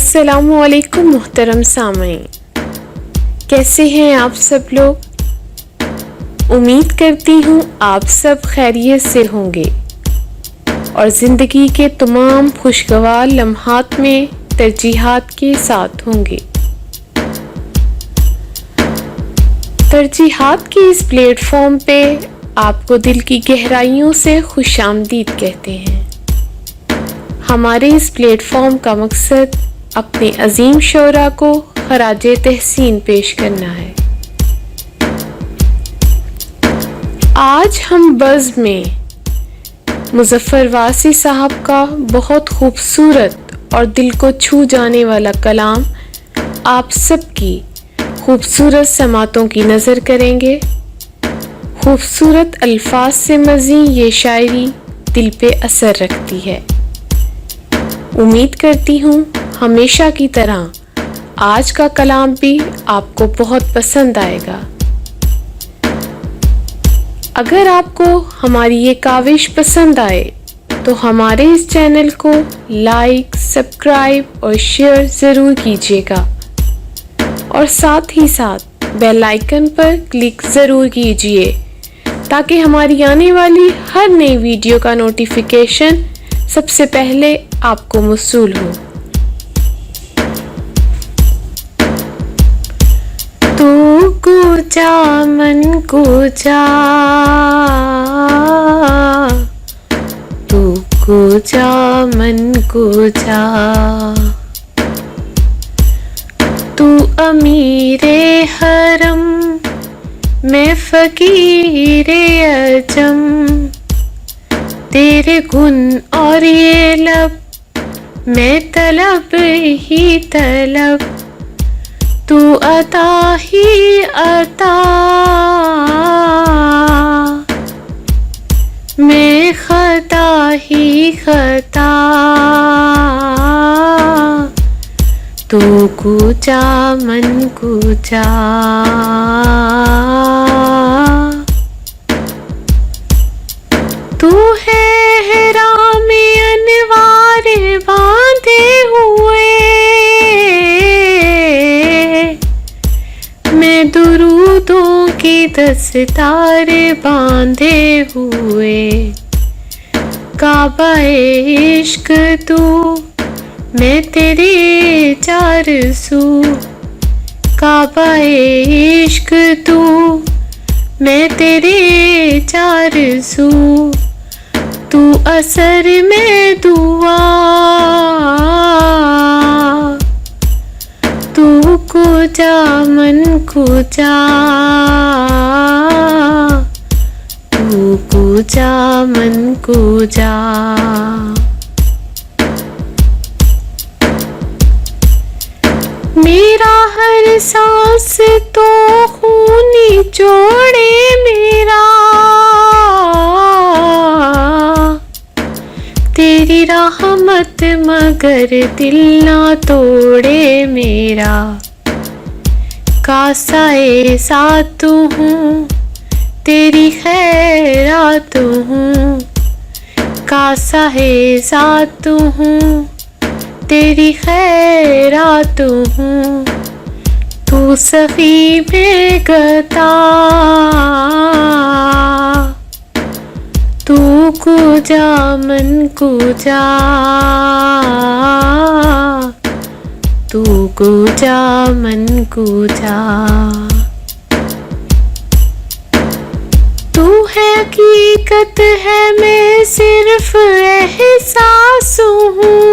अस्सलामुअलैकुम मुहतरम सामीन, कैसे हैं आप सब लोग। उम्मीद करती हूँ आप सब खैरियत से होंगे और ज़िंदगी के तमाम खुशगवार लम्हात में तरजीहात के साथ होंगे। तरजीहात के इस प्लेटफॉर्म पे आपको दिल की गहराइयों से खुशामदीद कहते हैं। हमारे इस प्लेटफॉर्म का मकसद अपने अजीम शोरा को खराजे तहसीन पेश करना है। आज हम बज़्म में मुज़फ़्फ़र वासी साहब का बहुत खूबसूरत और दिल को छू जाने वाला कलाम आप सबकी खूबसूरत समातों की नज़र करेंगे। खूबसूरत अल्फाज से मज़ी ये शायरी दिल पे असर रखती है। उम्मीद करती हूँ हमेशा की तरह आज का कलाम भी आपको बहुत पसंद आएगा। अगर आपको हमारी ये काविश पसंद आए तो हमारे इस चैनल को लाइक, सब्सक्राइब और शेयर ज़रूर कीजिएगा और साथ ही साथ बेल आइकन पर क्लिक ज़रूर कीजिए ताकि हमारी आने वाली हर नई वीडियो का नोटिफिकेशन सबसे पहले आपको मौसूल हो। तू कूचा मन कूचा, तू कूचा मन कूचा, तू अमीरे हरम मैं फकीरे अजम, तेरे गुन और ये लब मैं तलब ही तलब, तू अता ही अता मैं खता ही खता, तू कूचा मन कूचा। तू है राम अनवार बांधे हुए, मैं दुरूदों की दस्तार बांधे हुए, काबा इश्क तू मैं तेरे चार सू, काबा इश्क तू मैं तेरे चार सू, तू असर में दुआ, तू कूचा मन कूचा, तू कूचा मन कूचा। मेरा हर सांस तो खूनी जोड़े मेरा, तेरी रहमत मगर दिल ना तोड़े मेरा, कासाए साथ हूँ तेरी खैरात हूँ, कासाए साथ हूँ तेरी खैरात हूँ, तू सखी में गता, तू कूचा मन कूचा, तू कूचा मन कूचा। तू है हकीकत है मैं सिर्फ एहसास हूँ,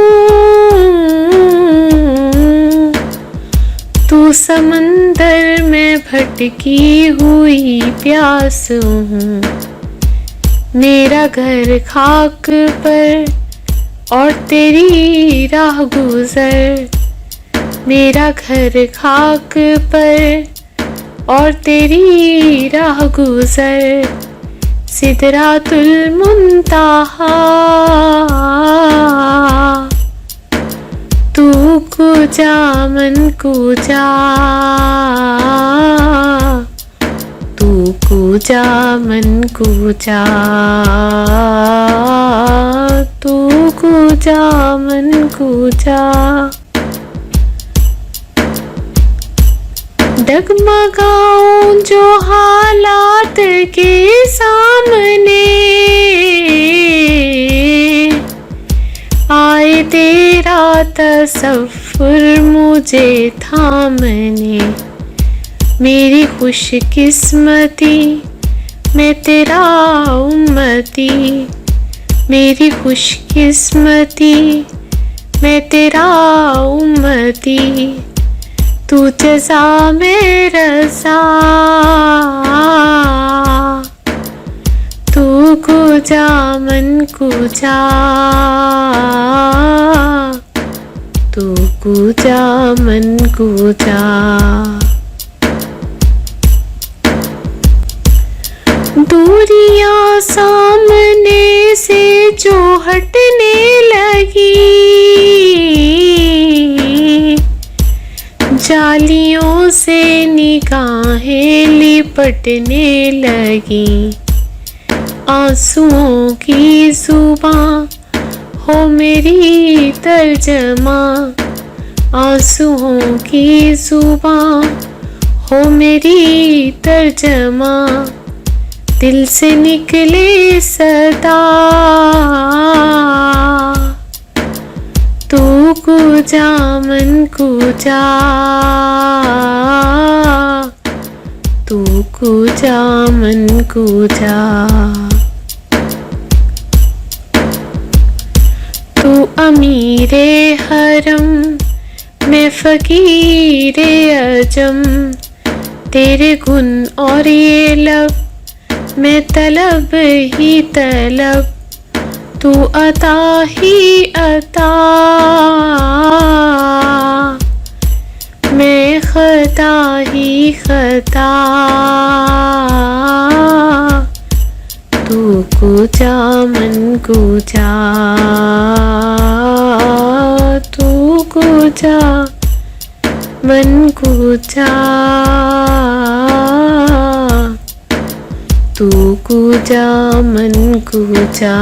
तू समंदर में भटकी हुई प्यास हूँ, मेरा घर खाक पर और तेरी राह गुजर, मेरा घर खाक पर और तेरी राह गुजर, सिदरातुल मुंतहा, तू कूचा मन कूचा, तू कूचा मन कूचा, तू कूचा मन कूचा। डगमगाऊं जो हालात के सामने, आए तेरा तसव्वुर मुझे थामने। मेरी खुशकिस्मती मैं तेरा उम्मती, मेरी खुशकिस्मती मैं तेरा उम्मती। तू जज़ा में रज़ा, तू कुजा मन कुजा, तू कुजा मन कुजा। दूरियां सामने से जो हटने लगी, जालियों से निगाहें लिपटने लगी। आंसुओं की जुबां हो मेरी तर्जमा, आंसुओं की जुबां हो मेरी तर्जमा। दिल से निकले सदा, तू कुजा मन कुजा, तू कुजा मन कुजा। तू अमीरे हरम मैं फकीरे अजम, तेरे गुन और ये लब मैं तलब ही तलब। तू अता ही अता मैं खता ही खता। तू कुजा मन कुजा, तू कुजा मन कुजा, तू कुजा मन कुजा।